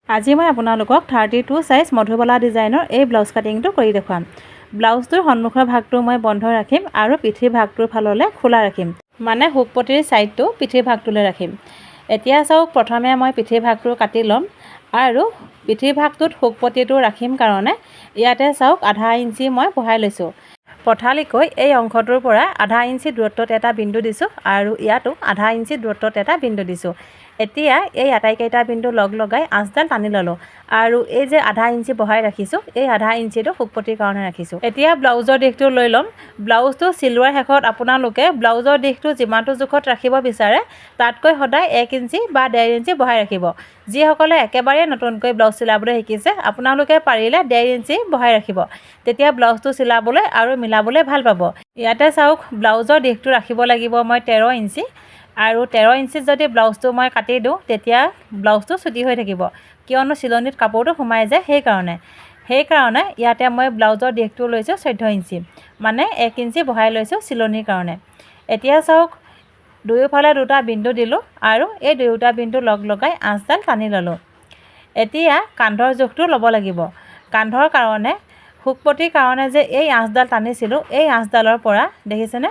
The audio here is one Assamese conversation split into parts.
আজি মই আপোনালোকক 32 সাইজ মধুবালা ডিজাইনৰ এই ব্লাউজ কাটিংটো কৰি দেখুৱাম। ব্লাউজটোৰ সন্মুখৰ ভাগটো মই বন্ধ ৰাখিম আৰু পিঠিৰ ভাগটোৰ ফাললৈ খোলা ৰাখিম, মানে হুকপটিৰ ছাইডটো পিঠিৰ ভাগটোলৈ ৰাখিম। এতিয়া চাওক, প্ৰথমে মই পিঠিৰ ভাগটো কাটি ল'ম আৰু পিঠিৰ ভাগটোত হুকপটিটো ৰাখিম কাৰণে ইয়াতে চাওক আধা ইঞ্চি মই বহাই লৈছোঁ। পঠালিকৈ এই অংশটোৰ পৰা আধা ইঞ্চি দূৰত্বত এটা বিন্দু দিছোঁ আৰু ইয়াতো আধা ইঞ্চি দূৰত্বত এটা বিন্দু দিছোঁ। এতিয়া এই আটাইকেইটা বিন্দু লগ লগাই আঁচডাল টানি ল'লোঁ আৰু এই যে আধা ইঞ্চি বহাই ৰাখিছোঁ, এই আধা ইঞ্চিটো হুকপটিৰ কাৰণে ৰাখিছোঁ। এতিয়া ব্লাউজৰ দিশটো লৈ ল'ম। ব্লাউজটো চিলোৱাৰ শেষত আপোনালোকে ব্লাউজৰ দিশটো যিমানটো জোখত ৰাখিব বিচাৰে তাতকৈ সদায় 1 ইঞ্চি বা 1.5 ইঞ্চি বহাই ৰাখিব। যিসকলে একেবাৰে নতুনকৈ ব্লাউজ চিলাবলৈ শিকিছে আপোনালোকে পাৰিলে 1.5 ইঞ্চি বহাই ৰাখিব, তেতিয়া ব্লাউজটো চিলাবলৈ আৰু মিলাবলৈ ভাল পাব। ইয়াতে চাওক, ব্লাউজৰ দিশটো ৰাখিব লাগিব মই 13 ইঞ্চি আৰু 13 ইঞ্চিত যদি ব্লাউজটো মই কাটি দিওঁ তেতিয়া ব্লাউজটো চুটি হৈ থাকিব, কিয়নো চিলনিত কাপোৰটো সোমাই যায়। সেইকাৰণে ইয়াতে মই ব্লাউজৰ দিশটো লৈছোঁ 14 ইঞ্চি, মানে 1 ইঞ্চি বহাই লৈছোঁ চিলনিৰ কাৰণে। এতিয়া চাওক, দুয়োফালে দুটা বিন্দু দিলোঁ আৰু এই দুয়োটা বিন্দু লগ লগাই আঁচডাল টানি ল'লোঁ। এতিয়া কান্ধৰ জোখটো ল'ব লাগিব। কান্ধৰ কাৰণে হুকপটিৰ কাৰণে যে এই আঁচডাল টানিছিলোঁ, এই আঁচডালৰ পৰা দেখিছেনে,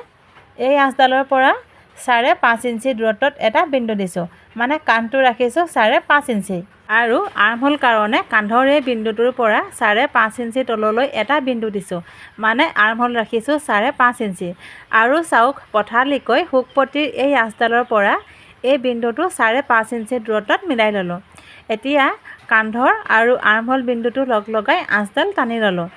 এই আঁচডালৰ পৰা 5.5 ইঞ্চি দূৰত্বত এটা বিন্দু দিছোঁ, মানে কান্ধটো ৰাখিছোঁ 5.5 ইঞ্চি। আৰু আৰ্মহোল কাৰণে কান্ধৰ এই বিন্দুটোৰ পৰা 5.5 ইঞ্চি তললৈ এটা বিন্দু দিছোঁ, মানে আৰ্মহোল ৰাখিছোঁ 5.5 ইঞ্চি। আৰু চাওক, পঠালিকৈ হুকপটিৰ এই আঁচডালৰ পৰা এই বিন্দুটো 5.5 ইঞ্চি দূৰত্বত মিলাই ল'লোঁ। এতিয়া কান্ধৰ আৰু আৰ্মহোল বিন্দুটো লগ লগাই আঁচডাল টানি ল'লোঁ।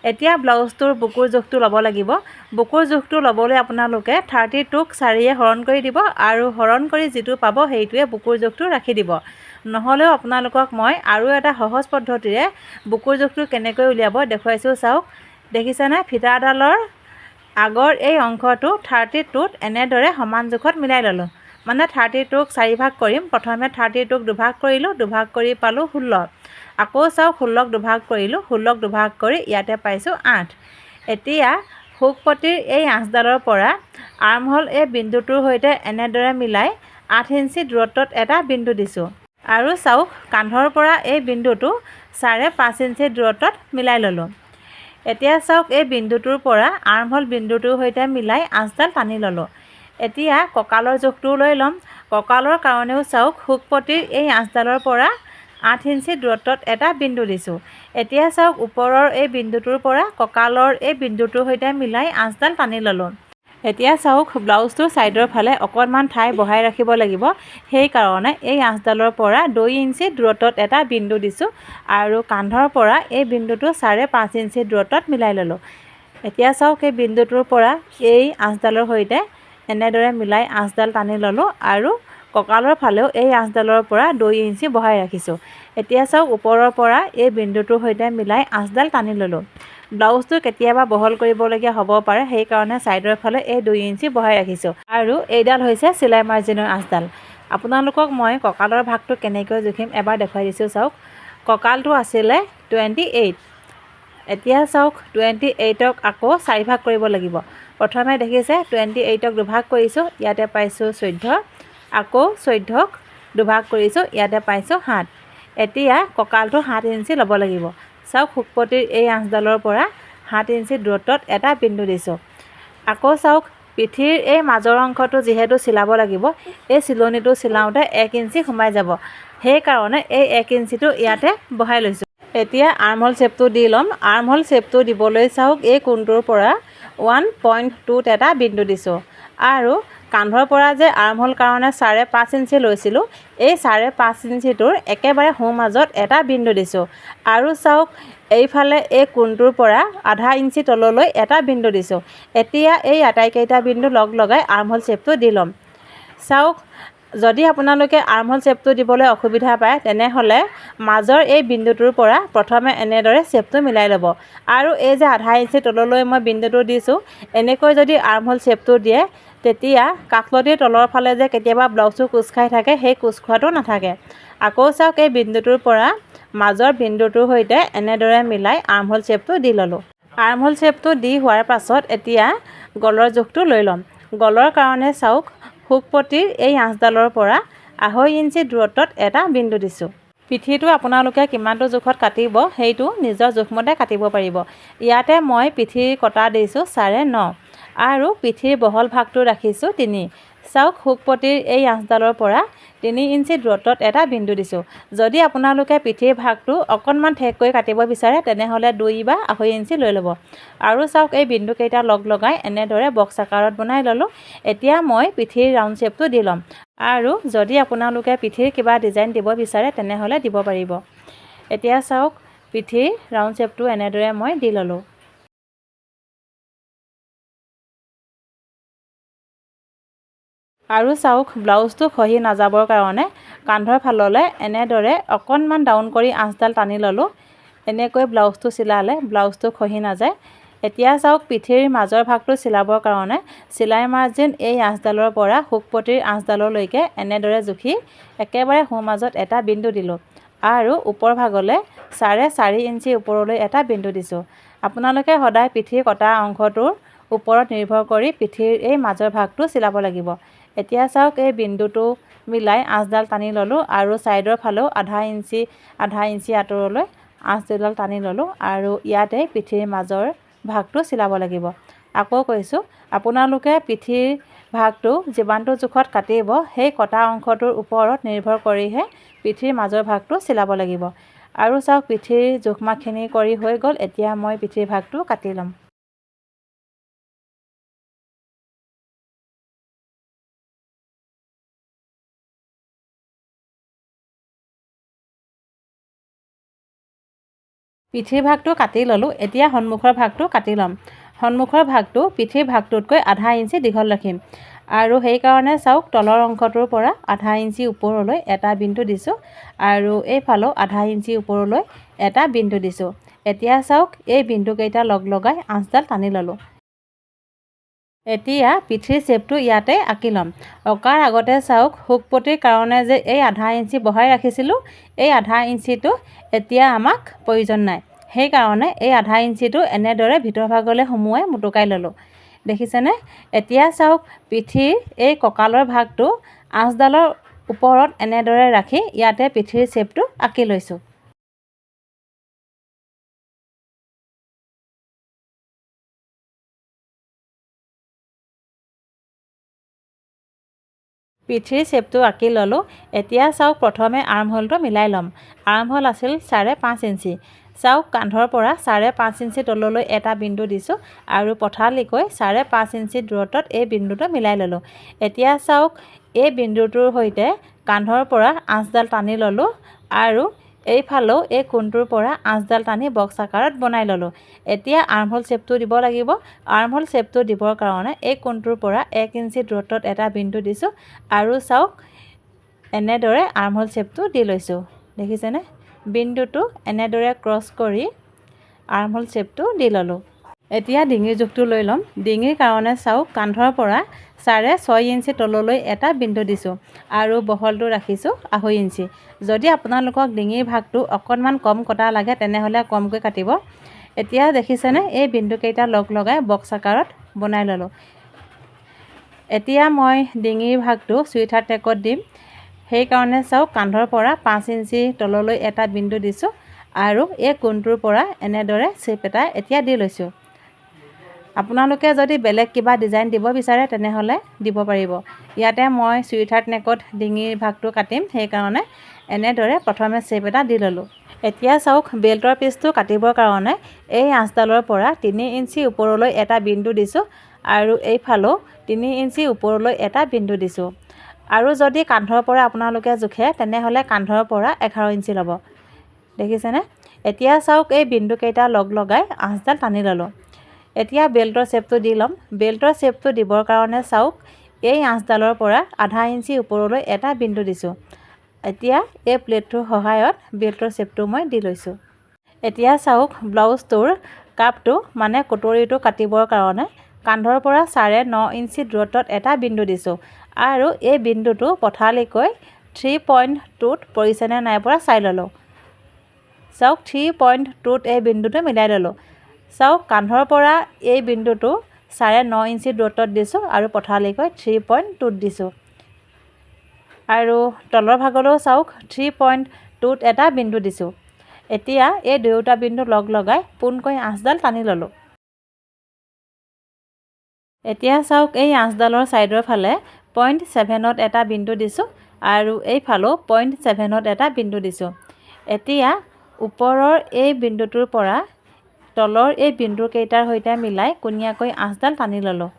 এতিয়া ব্লাউজটোৰ বুকুৰ জোখটো ল'ব লাগিব। বুকুৰ জোখটো ল'বলৈ আপোনালোকে 32ক 4য়ে হৰণ কৰি দিব আৰু হৰণ কৰি যিটো পাব সেইটোৱে বুকুৰ জোখটো ৰাখি দিব। নহ'লেও আপোনালোকক মই আৰু এটা সহজ পদ্ধতিৰে বুকুৰ জোখটো কেনেকৈ উলিয়াব দেখুৱাইছোঁ। চাওক, দেখিছেনে, ফিটাডালৰ আগৰ এই অংশটো 32ত এনেদৰে সমান জোখত মিলাই ল'লোঁ, মানে 32ক 4 ভাগ কৰিম। প্ৰথমে 32ক দুভাগ কৰিলোঁ, দুভাগ কৰি পালোঁ 16। আকৌ চাওক, 16ক দুভাগ কৰিলোঁ, 16ক দুভাগ কৰি ইয়াতে পাইছোঁ 8। এতিয়া হুকপটিৰ এই আঁচডালৰ পৰা আৰ্মহোল এই বিন্দুটোৰ সৈতে এনেদৰে মিলাই 8 ইঞ্চি দূৰত্বত এটা বিন্দু দিছোঁ। আৰু চাওক, কান্ধৰ পৰা এই বিন্দুটো 5.5 ইঞ্চি দূৰত্বত মিলাই ল'লোঁ। এতিয়া চাওক, এই বিন্দুটোৰ পৰা আৰ্মহোল বিন্দুটোৰ সৈতে মিলাই আঁচডাল টানি ল'লোঁ। এতিয়া কঁকালৰ জোখটো লৈ ল'ম। কঁকালৰ কাৰণেও চাওক, হুকপটিৰ এই আঁচডালৰ পৰা 8 ইঞ্চি দূৰত্বত এটা বিন্দু দিছোঁ। এতিয়া চাওক, ওপৰৰ এই বিন্দুটোৰ পৰা কঁকালৰ এই বিন্দুটোৰ সৈতে মিলাই আঁচডাল টানি ল'লোঁ। এতিয়া চাওক, ব্লাউজটোৰ ছাইডৰ ফালে অকণমান ঠাই বহাই ৰাখিব লাগিব। সেইকাৰণে এই আঁচডালৰ পৰা 2 ইঞ্চি দূৰত্বত এটা বিন্দু দিছোঁ আৰু কান্ধৰ পৰা এই বিন্দুটো 5.5 ইঞ্চি দূৰত্বত মিলাই ল'লোঁ। এতিয়া চাওক, এই বিন্দুটোৰ পৰা এই আঁচডালৰ সৈতে এনেদৰে মিলাই আঁচডাল টানি ল'লোঁ আৰু কঁকালৰ ফালেও এই আঁচডালৰ পৰা 2 ইঞ্চি বহাই ৰাখিছোঁ। এতিয়া চাওক, ওপৰৰ পৰা এই বিন্দুটোৰ সৈতে মিলাই আঁচডাল টানি ল'লোঁ। ব্লাউজটো কেতিয়াবা বহল কৰিবলগীয়া হ'ব পাৰে, সেইকাৰণে ছাইডৰ ফালে এই 2 ইঞ্চি বহাই ৰাখিছোঁ। আৰু এইডাল হৈছে চিলাই মাৰ্জিনৰ আঁচডাল। আপোনালোকক মই কঁকালৰ ভাগটো কেনেকৈ জুখিম এবাৰ দেখুৱাই দিছোঁ। চাওক, কঁকালটো আছিলে 28। এতিয়া চাওক, 28ক আকৌ 4 ভাগ কৰিব লাগিব। প্ৰথমে দেখিছে 28ক দুভাগ কৰিছোঁ, ইয়াতে পাইছোঁ 14। আকৌ 14ক দুভাগ কৰিছোঁ, ইয়াতে পাইছোঁ 7। এতিয়া কঁকালটো 7 ইঞ্চি ল'ব লাগিব। চাওক, হুকপটিৰ এই আঁচডালৰ পৰা 7 ইঞ্চি দূৰত্বত এটা বিন্দু দিছোঁ। আকৌ চাওক, পিঠিৰ এই মাজৰ অংশটো যিহেতু চিলাব লাগিব, এই চিলনিটো চিলাওঁতে 1 ইঞ্চি সোমাই যাব, সেইকাৰণে এই 1 ইঞ্চিটো ইয়াতে বহাই লৈছোঁ। এতিয়া আৰ্মহোল শ্বেপটো দি ল'ম। আৰ্মহোল শ্বেপটো দিবলৈ চাওক, এই কোণটোৰ পৰা 1.2ত এটা বিন্দু দিছোঁ আৰু কান্ধৰ পৰা যে আৰ্মহোল কাৰণে 5.5 ইঞ্চি লৈছিলোঁ, এই 5.5 ইঞ্চিটোৰ একেবাৰে সোঁ মাজত এটা বিন্দু দিছোঁ। আৰু চাওক, এইফালে এই কোণটোৰ পৰা আধা ইঞ্চি তললৈ এটা বিন্দু দিছোঁ। এতিয়া এই আটাইকেইটা বিন্দু লগ লগাই আৰ্মহোল শ্বেপটো দি ল'ম। চাওক, যদি আপোনালোকে আৰ্মহোল শ্বেপটো দিবলৈ অসুবিধা পায় তেনেহ'লে মাজৰ এই বিন্দুটোৰ পৰা প্ৰথমে এনেদৰে শ্বেপটো মিলাই ল'ব আৰু এই যে আধা ইঞ্চি তললৈ মই বিন্দুটো দিছোঁ, এনেকৈ যদি আৰ্মহোল শ্বেপটো দিয়ে তেতিয়া কাষলতিৰ তলৰ ফালে যে কেতিয়াবা ব্লাউজটো কোচ খাই থাকে, সেই কোচ খোৱাটো নাথাকে। আকৌ চাওক, এই বিন্দুটোৰ পৰা মাজৰ বিন্দুটোৰ সৈতে এনেদৰে মিলাই আৰ্মহোল শ্বেপটো দি ল'লোঁ। আৰ্মহোল শ্বেপটো দি হোৱাৰ পাছত এতিয়া গলৰ জোখটো লৈ ল'ম। গলৰ কাৰণে চাওক, হুকপটিৰ এই আঁচডালৰ পৰা 2.5 ইঞ্চি দূৰত্বত এটা বিন্দু দিছোঁ। পিঠিটো আপোনালোকে কিমানটো জোখত কাটিব সেইটো নিজৰ জোখমতে কাটিব পাৰিব। ইয়াতে মই পিঠিৰ কটা দিছোঁ 9.5 আৰু পিঠিৰ বহল ভাগটো ৰাখিছোঁ 3। চাওক হুকপটিৰ এই আঁচডালৰ পৰা 3 ইঞ্চি দূৰত্বত এটা বিন্দু দিছোঁ। যদি আপোনালোকে পিঠিৰ ভাগটো অকণমান ঠেককৈ কাটিব বিচাৰে তেনেহ'লে 2 বা 2.5 ইঞ্চি লৈ ল'ব। আৰু চাওক এই বিন্দুকেইটা লগ লগাই এনেদৰে বক্স আকাৰত বনাই ল'লোঁ। এতিয়া মই পিঠিৰ ৰাউণ্ড শ্বেপটো দি ল'ম। আৰু যদি আপোনালোকে পিঠিৰ কিবা ডিজাইন দিব বিচাৰে তেনেহ'লে দিব পাৰিব। এতিয়া চাওক পিঠিৰ ৰাউণ্ড শ্বেপটো এনেদৰে মই দি ল'লোঁ। আৰু চাওক ব্লাউজটো খহি নাযাবৰ কাৰণে কান্ধৰ ফাললৈ এনেদৰে অকণমান ডাউন কৰি আঁচডাল টানি ল'লোঁ। এনেকৈ ব্লাউজটো চিলালে ব্লাউজটো খহি নাযায়। এতিয়া চাওক পিঠিৰ মাজৰ ভাগটো চিলাবৰ কাৰণে চিলাই মাৰ্জিন এই আঁচডালৰ পৰা হুকপটিৰ আঁচডাললৈকে এনেদৰে জুখি একেবাৰে সোঁমাজত এটা বিন্দু দিলোঁ আৰু ওপৰ ভাগলৈ 4.5 ইঞ্চি ওপৰলৈ এটা বিন্দু দিছোঁ। আপোনালোকে সদায় পিঠিৰ কটা অংশটোৰ ওপৰত নিৰ্ভৰ কৰি পিঠিৰ এই মাজৰ ভাগটো চিলাব লাগিব। এতিয়া চাওক এই বিন্দুটো মিলাই আঁচডাল টানি ল'লোঁ আৰু ছাইডৰ ফালেও আধা ইঞ্চি আঁতৰলৈ আঁচডাল টানি ল'লোঁ আৰু ইয়াতে পিঠিৰ মাজৰ ভাগটো চিলাব লাগিব। আকৌ কৈছোঁ আপোনালোকে পিঠিৰ ভাগটো যিমানটো জোখত কাটিব সেই কটা অংশটোৰ ওপৰত নিৰ্ভৰ কৰিহে পিঠিৰ মাজৰ ভাগটো চিলাব লাগিব। আৰু চাওক পিঠিৰ জোখমাখখিনি কৰি হৈ গ'ল। এতিয়া মই পিঠিৰ ভাগটো কাটি ল'ম। পিঠিৰ ভাগটো কাটি ল'লোঁ। এতিয়া সন্মুখৰ ভাগটো কাটি ল'ম। সন্মুখৰ ভাগটো পিঠিৰ ভাগটোতকৈ আধা ইঞ্চি দীঘল ৰাখিম আৰু সেইকাৰণে চাওক তলৰ অংশটোৰ পৰা আধা ইঞ্চি ওপৰলৈ এটা বিন্দু দিছোঁ আৰু এইফালেও আধা ইঞ্চি ওপৰলৈ এটা বিন্দু দিছোঁ। এতিয়া চাওক এই বিন্দুকেইটা লগ লগাই আঁচডাল টানি ল'লোঁ। এতিয়া পিঠিৰ শ্বেপটো ইয়াতে আঁকি ল'ম। অঁকাৰ আগতে চাওক হুকপটিৰ কাৰণে যে এই আধা ইঞ্চি বঢ়াই ৰাখিছিলোঁ এই আধা ইঞ্চিটো এতিয়া আমাক প্ৰয়োজন নাই। সেইকাৰণে এই আধা ইঞ্চিটো এনেদৰে ভিতৰ ভাগলৈ সুমুৱাই মুটুকাই ল'লোঁ। দেখিছেনে? এতিয়া চাওক পিঠিৰ এই কঁকালৰ ভাগটো আঁচডালৰ ওপৰত এনেদৰে ৰাখি ইয়াতে পিঠিৰ শ্বেপটো আঁকি লৈছোঁ। পিঠিৰ শ্বেপটো আঁকি ল'লোঁ। এতিয়া চাওক প্ৰথমে আৰ্মহোলটো মিলাই ল'ম। আৰ্মহোল আছিল 5.5 ইঞ্চি। চাওক কান্ধৰ পৰা 5.5 ইঞ্চি তললৈ এটা বিন্দু দিছোঁ আৰু পঠালিকৈ 5.5 ইঞ্চি দূৰত্বত এই বিন্দুটো মিলাই ল'লোঁ। এতিয়া চাওক এই বিন্দুটোৰ সৈতে কান্ধৰ পৰা আঁচডাল টানি ল'লোঁ আৰু এইফালেও এই কোণটোৰ পৰা আঁচডাল টানি বক্স আকাৰত বনাই ল'লোঁ। এতিয়া আৰ্মহোল শ্বেপটো দিব লাগিব। আৰ্মহোল শ্বেপটো দিবৰ কাৰণে এই কোণটোৰ পৰা 1 ইঞ্চি দূৰত্বত এটা বিন্দু দিছোঁ আৰু চাওক এনেদৰে আৰ্মহোল শ্বেপটো দি লৈছোঁ। দেখিছেনে? বিন্দুটো এনেদৰে ক্ৰছ কৰি আৰ্মহোল শ্বেপটো দি ল'লোঁ। এতিয়া ডিঙিৰ জোখটো লৈ ল'ম। ডিঙিৰ কাৰণে চাওক কান্ধৰ পৰা 6.5 ইঞ্চি তললৈ এটা বিন্দু দিছোঁ আৰু বহলটো ৰাখিছোঁ 2.5 ইঞ্চি। যদি আপোনালোকক ডিঙিৰ ভাগটো অকণমান কম কটা লাগে তেনেহ'লে কমকৈ কাটিব। এতিয়া দেখিছেনে এই বিন্দুকেইটা লগ লগাই বক্স আকাৰত বনাই ল'লোঁ। এতিয়া মই ডিঙিৰ ভাগটো চুইঠাৰ টেকত দিম। সেইকাৰণে চাওক কান্ধৰ পৰা 5 ইঞ্চি তললৈ এটা বিন্দু দিছোঁ আৰু এই কোণটোৰ পৰা এনেদৰে শ্বেপ এটা এতিয়া দি লৈছোঁ। আপোনালোকে যদি বেলেগ কিবা ডিজাইন দিব বিচাৰে তেনেহ'লে দিব পাৰিব। ইয়াতে মই চুইঠাৰ নেকত ডিঙিৰ ভাগটো কাটিম সেইকাৰণে এনেদৰে প্ৰথমে শ্বেপ এটা দি ল'লোঁ। এতিয়া চাওক বেল্টৰ পিচটো কাটিবৰ কাৰণে এই আঁচডালৰ পৰা 3 ইঞ্চি ওপৰলৈ এটা বিন্দু দিছোঁ আৰু এইফালেও 3 ইঞ্চি ওপৰলৈ এটা বিন্দু দিছোঁ। আৰু যদি কান্ধৰ পৰা আপোনালোকে জোখে তেনেহ'লে কান্ধৰ পৰা 11 ইঞ্চি ল'ব। দেখিছেনে? এতিয়া চাওক এই বিন্দুকেইটা লগ লগাই আঁচডাল টানি ল'লোঁ। এতিয়া বেল্টৰ শ্বেপটো দি ল'ম। বেল্টৰ শ্বেপটো দিবৰ কাৰণে চাওক এই আঁচডালৰ পৰা আধা ইঞ্চি ওপৰলৈ এটা বিন্দু দিছোঁ। এতিয়া এই প্লেটটোৰ সহায়ত বেল্টৰ শ্বেপটো মই দি লৈছোঁ। এতিয়া চাওক ব্লাউজটোৰ কাপটো মানে কটৰিটো কাটিবৰ কাৰণে কান্ধৰ পৰা 9.5 ইঞ্চি দূৰত্বত এটা বিন্দু দিছোঁ আৰু এই বিন্দুটো পঠালিকৈ 3 পইণ্টটোত পৰিছেনে নাই পৰা চাই ল'লোঁ। চাওক 3 পইণ্টটোত এই বিন্দুটো মিলাই ল'লোঁ। চাওক কান্ধৰ পৰা এই বিন্দুটো 9.5 ইঞ্চি দূৰত্বত দিছোঁ আৰু পঠালিকৈ 3 পইণ্টটোত দিছোঁ আৰু তলৰ ভাগলৈও চাওক 3 পইণ্টটোত 2ত এটা বিন্দু দিছোঁ। এতিয়া এই দুয়োটা বিন্দু লগ লগাই পোনকৈ আঁচডাল টানি ল'লোঁ। এতিয়া চাওক এই আঁচডালৰ ছাইডৰ ফালে 0.7ত এটা বিন্দু দিছোঁ আৰু এইফালেও 0.7ত এটা বিন্দু দিছোঁ। এতিয়া ওপৰৰ এই বিন্দুটোৰ পৰা তলৰ এই বিন্দুকেইটাৰ সৈতে মিলাই কোণীয়াকৈ আঁচডাল টানি ল'লোঁ।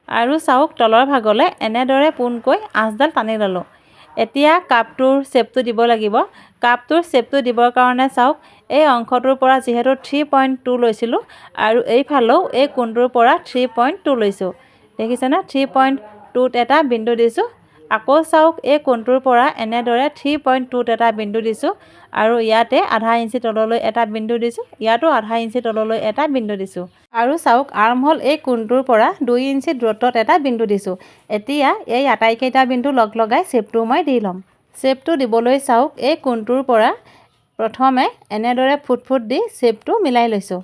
আৰু চাওক তলৰ ভাগলৈ এনেদৰে পোনকৈ আঁচডাল টানি ল'লোঁ। এতিয়া কাপটোৰ শ্বেপটো দিব লাগিব। কাপটোৰ শ্বেপটো দিবৰ কাৰণে চাওক এই অংশটোৰ পৰা যিহেতু 3.2 লৈছিলোঁ আৰু এইফালেও এই কোণটোৰ পৰা 3.2 লৈছোঁ। দেখিছেনে? 3.2ত এটা বিন্দু দিছোঁ। আকৌ চাওক এই কোণটোৰ পৰা এনেদৰে 3.2ত এটা বিন্দু দিছোঁ আৰু ইয়াতে আধা ইঞ্চি তললৈ এটা বিন্দু দিছোঁ। ইয়াতো আধা ইঞ্চি তললৈ এটা বিন্দু দিছোঁ। আৰু চাওক আৰ্মহোল এই কোণটোৰ পৰা 2 ইঞ্চি দূৰত্বত এটা বিন্দু দিছোঁ। এতিয়া এই আটাইকেইটা বিন্দু লগ লগাই শ্বেপটো মই দি ল'ম। শ্বেপটো দিবলৈ চাওক এই কোণটোৰ পৰা প্ৰথমে এনেদৰে ফুট দি শ্বেপটো মিলাই লৈছোঁ।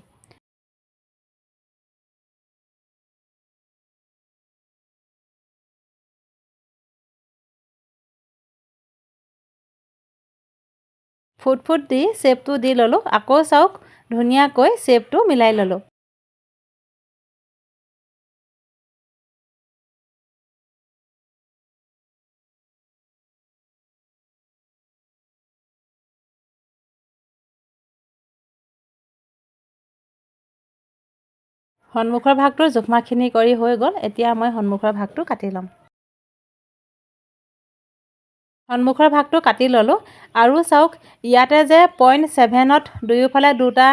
ফুট দি শ্বেপটো দি ল'লোঁ। আকৌ চাওক ধুনীয়াকৈ শ্বেপটো মিলাই ল'লোঁ। সন্মুখৰ ভাগটোৰ জোখমাখিনি কৰি হৈ গ'ল। এতিয়া মই সন্মুখৰ ভাগটো কাটি ল'ম। সন্মুখৰ ভাগটো কাটি ল'লোঁ আৰু চাওক ইয়াতে যে 0.7ত দুয়োফালে দুটা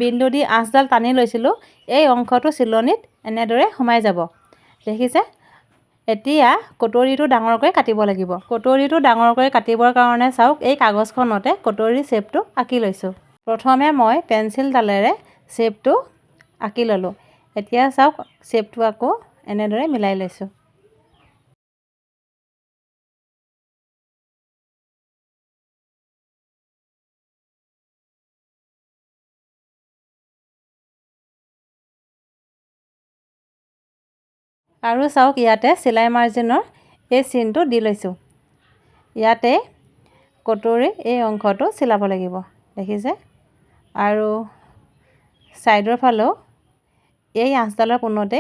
বিন্দু দি আঁচডাল টানি লৈছিলোঁ, এই অংশটো চিলনিত এনেদৰে সোমাই যাব। দেখিছে? এতিয়া কটৰীটো ডাঙৰকৈ কাটিব লাগিব। কটৰীটো ডাঙৰকৈ কাটিবৰ কাৰণে চাওক এই কাগজখনতে কটৰীৰ শ্বেপটো আঁকি লৈছোঁ। প্ৰথমে মই পেঞ্চিলডালেৰে শ্বেপটো আঁকি ল'লোঁ। এতিয়া চাওক শ্বেপটো আকৌ এনেদৰে মিলাই লৈছোঁ। আৰু চাওক ইয়াতে চিলাই মাৰ্জিনৰ এই চিনটো দি লৈছোঁ। ইয়াতে কটৰীৰ এই অংশটো চিলাব লাগিব। দেখিছে? আৰু ছাইডৰ ফালেও এই আঁচডালৰ পোনতে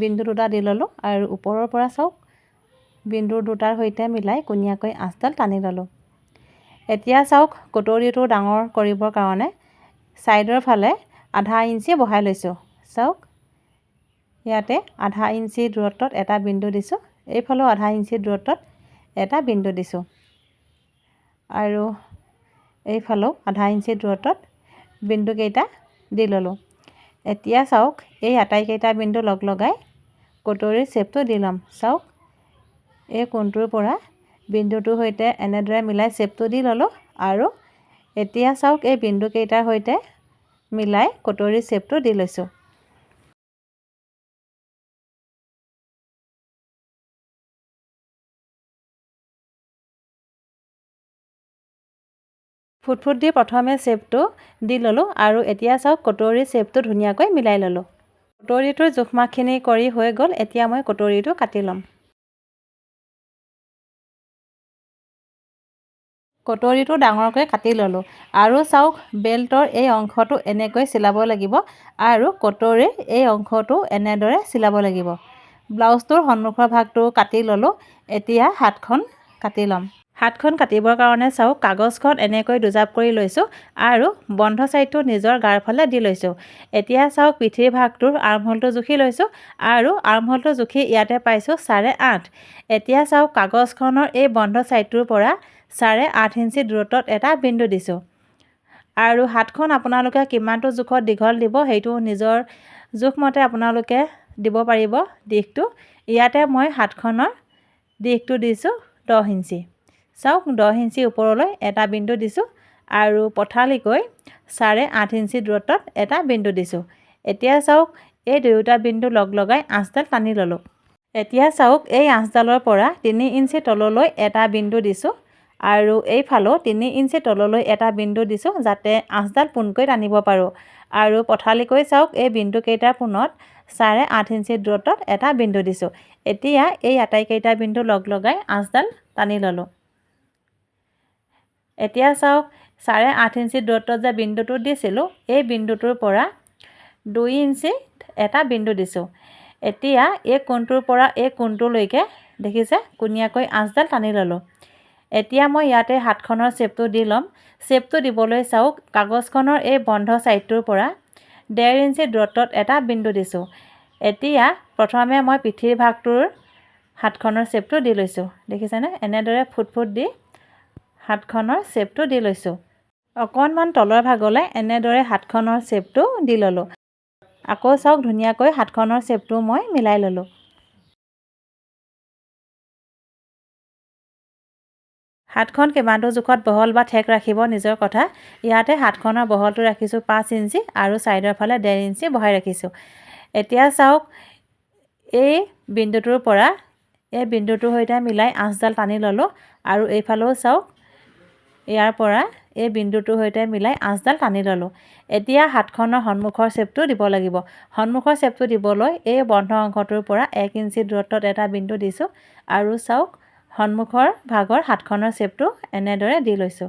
বিন্দু দুটা দি ল'লোঁ আৰু ওপৰৰ পৰা চাওক বিন্দু দুটাৰ সৈতে মিলাই কোণীয়াকৈ আঁচডাল টানি ল'লোঁ। এতিয়া চাওক কটৰীটো ডাঙৰ কৰিবৰ কাৰণে ছাইডৰ ফালে আধা ইঞ্চি বহাই লৈছোঁ। চাওক ইয়াতে আধা ইঞ্চি দূৰত্বত এটা বিন্দু দিছোঁ। এইফালেও আধা ইঞ্চি দূৰত্বত এটা বিন্দু দিছোঁ আৰু এইফালেও আধা ইঞ্চি দূৰত্বত বিন্দুকেইটা দি ল'লোঁ। এতিয়া চাওক এই আটাইকেইটা বিন্দু লগ লগাই কটৰীৰ শ্বেপটো দি ল'ম। চাওক এই কোণটোৰ পৰা বিন্দুটোৰ সৈতে এনেদৰে মিলাই শ্বেপটো দি ল'লোঁ আৰু এতিয়া চাওক এই বিন্দুকেইটাৰ সৈতে মিলাই কটৰীৰ শ্বেপটো দি লৈছোঁ। ফুট দি প্ৰথমে শ্বেপটো দি ল'লোঁ আৰু এতিয়া চাওক কটৰীৰ শ্বেপটো ধুনীয়াকৈ মিলাই ল'লোঁ। কটৰীটোৰ জোখমাখিনি কৰি হৈ গ'ল। এতিয়া মই কটৰীটো কাটি ল'ম। কটৰীটো ডাঙৰকৈ কাটি ল'লোঁ আৰু চাওক বেল্টৰ এই অংশটো এনেকৈ চিলাব লাগিব আৰু কটৰীৰ এই অংশটো এনেদৰে চিলাব লাগিব। ব্লাউজটোৰ সন্মুখৰ ভাগটো কাটি ল'লোঁ। এতিয়া হাতখন কাটি ল'ম। হাতখন কাটিবৰ কাৰণে চাওক কাগজখন এনেকৈ দুজাপ কৰি লৈছোঁ আৰু বন্ধ ছাইডটো নিজৰ গাৰ ফালে দি লৈছোঁ। এতিয়া চাওক পিঠিৰ ভাগটোৰ আৰ্মহোলটো জুখি লৈছোঁ আৰু আৰ্মহোলটো জুখি ইয়াতে পাইছোঁ 8.5। এতিয়া চাওক কাগজখনৰ এই বন্ধ ছাইডটোৰ পৰা 8.5 ইঞ্চি দূৰত্বত এটা বিন্দু দিছোঁ আৰু হাতখন আপোনালোকে কিমানটো জোখত দীঘল দিব সেইটো নিজৰ জোখমতে আপোনালোকে দিব পাৰিব দিশটো। ইয়াতে মই হাতখনৰ দিশটো দিছোঁ 10 ইঞ্চি। চাওক 10 ইঞ্চি ওপৰলৈ এটা বিন্দু দিছোঁ আৰু পথালিকৈ 8.5 ইঞ্চি দূৰত্বত এটা বিন্দু দিছোঁ। এতিয়া চাওক এই দুয়োটা বিন্দু লগ লগাই আঁচডাল টানি ল'লোঁ। এতিয়া চাওক এই আঁচডালৰ পৰা 3 ইঞ্চি তললৈ এটা বিন্দু দিছোঁ আৰু এইফালেও 3 ইঞ্চি তললৈ এটা বিন্দু দিছোঁ যাতে আঁচডাল পোনকৈ টানিব পাৰোঁ। আৰু পথালিকৈ চাওক এই বিন্দুকেইটাৰ পোনত 8.5 ইঞ্চি দূৰত্বত এটা বিন্দু দিছোঁ। এতিয়া এই আটাইকেইটা বিন্দু লগ লগাই আঁচডাল টানি ল'লোঁ। এতিয়া চাওক 8.5 ইঞ্চি দূৰত্বত যে বিন্দুটো দিছিলোঁ, এই বিন্দুটোৰ পৰা 2 ইঞ্চিত এটা বিন্দু দিছোঁ। এতিয়া এই কোণটোৰ পৰা এই কোণটোলৈকে দেখিছে কোণীয়াকৈ আঁচডাল টানি ল'লোঁ। এতিয়া মই ইয়াতে হাতখনৰ শ্বেপটো দি ল'ম। শ্বেপটো দিবলৈ চাওক কাগজখনৰ এই বন্ধ ছাইডটোৰ পৰা 1.5 ইঞ্চি দূৰত্বত এটা বিন্দু দিছোঁ। এতিয়া প্ৰথমে মই পিঠিৰ ভাগটোৰ হাতখনৰ শ্বেপটো দি লৈছোঁ। দেখিছেনে? এনেদৰে ফুট দি হাতখনৰ শ্বেপটো দি লৈছোঁ। অকণমান তলৰ ভাগলৈ এনেদৰে হাতখনৰ শ্বেপটো দি ল'লোঁ। আকৌ চাওক ধুনীয়াকৈ হাতখনৰ শ্বেপটো মই মিলাই ল'লোঁ। হাতখন কিমানটো জোখত বহল বা ঠেক ৰাখিব নিজৰ কথা। ইয়াতে হাতখনৰ বহলটো ৰাখিছোঁ 5 ইঞ্চি আৰু ছাইডৰ ফালে 1.5 ইঞ্চি বহাই ৰাখিছোঁ। এতিয়া চাওক এই বিন্দুটোৰ পৰা এই বিন্দুটোৰ সৈতে মিলাই আঁচডাল টানি ল'লোঁ আৰু এইফালেও চাওক ইয়াৰ পৰা এই বিন্দুটোৰ সৈতে মিলাই আঁচডাল টানি ল'লোঁ। এতিয়া হাতখনৰ সন্মুখৰ শ্বেপটো দিব লাগিব। সন্মুখৰ শ্বেপটো দিবলৈ এই বন্ধ অংশটোৰ পৰা 1 ইঞ্চি দূৰত্বত এটা বিন্দু দিছোঁ আৰু চাওক সন্মুখৰ ভাগৰ হাতখনৰ শ্বেপটো এনেদৰে দি লৈছোঁ।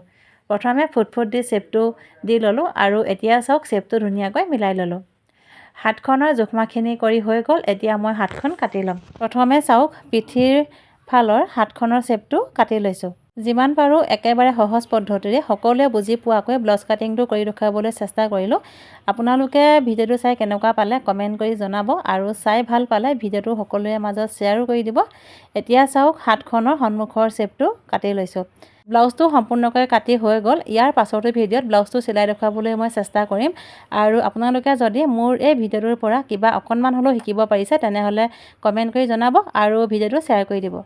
প্ৰথমে ফুট দি শ্বেপটো দি ল'লোঁ আৰু এতিয়া চাওক শ্বেপটো ধুনীয়াকৈ মিলাই ল'লোঁ। হাতখনৰ জোখমাখিনি কৰি হৈ গ'ল। এতিয়া মই হাতখন কাটি ল'ম। প্ৰথমে চাওক পিঠিৰ ফালৰ হাতখনৰ শ্বেপটো কাটি লৈছোঁ। যিমান পাৰোঁ একেবাৰে সহজ পদ্ধতিৰে সকলোৱে বুজি পোৱাকৈ ব্লাউজ কাটিংটো কৰি দেখুৱাবলৈ চেষ্টা কৰিলোঁ। আপোনালোকে ভিডিঅ'টো চাই কেনেকুৱা পালে কমেণ্ট কৰি জনাব আৰু চাই ভাল পালে ভিডিঅ'টো সকলোৰে মাজত শ্বেয়াৰো কৰি দিব। এতিয়া চাওক হাতখনৰ সন্মুখৰ শ্বেপটো কাটি লৈছোঁ। ব্লাউজটো সম্পূৰ্ণকৈ কাটি হৈ গ'ল। ইয়াৰ পাছৰটো ভিডিঅ'ত ব্লাউজটো চিলাই দেখুৱাবলৈ মই চেষ্টা কৰিম আৰু আপোনালোকে যদি মোৰ এই ভিডিঅ'টোৰ পৰা কিবা অকণমান হ'লেও শিকিব পাৰিছে তেনেহ'লে কমেণ্ট কৰি জনাব আৰু ভিডিঅ'টো শ্বেয়াৰ কৰি দিব।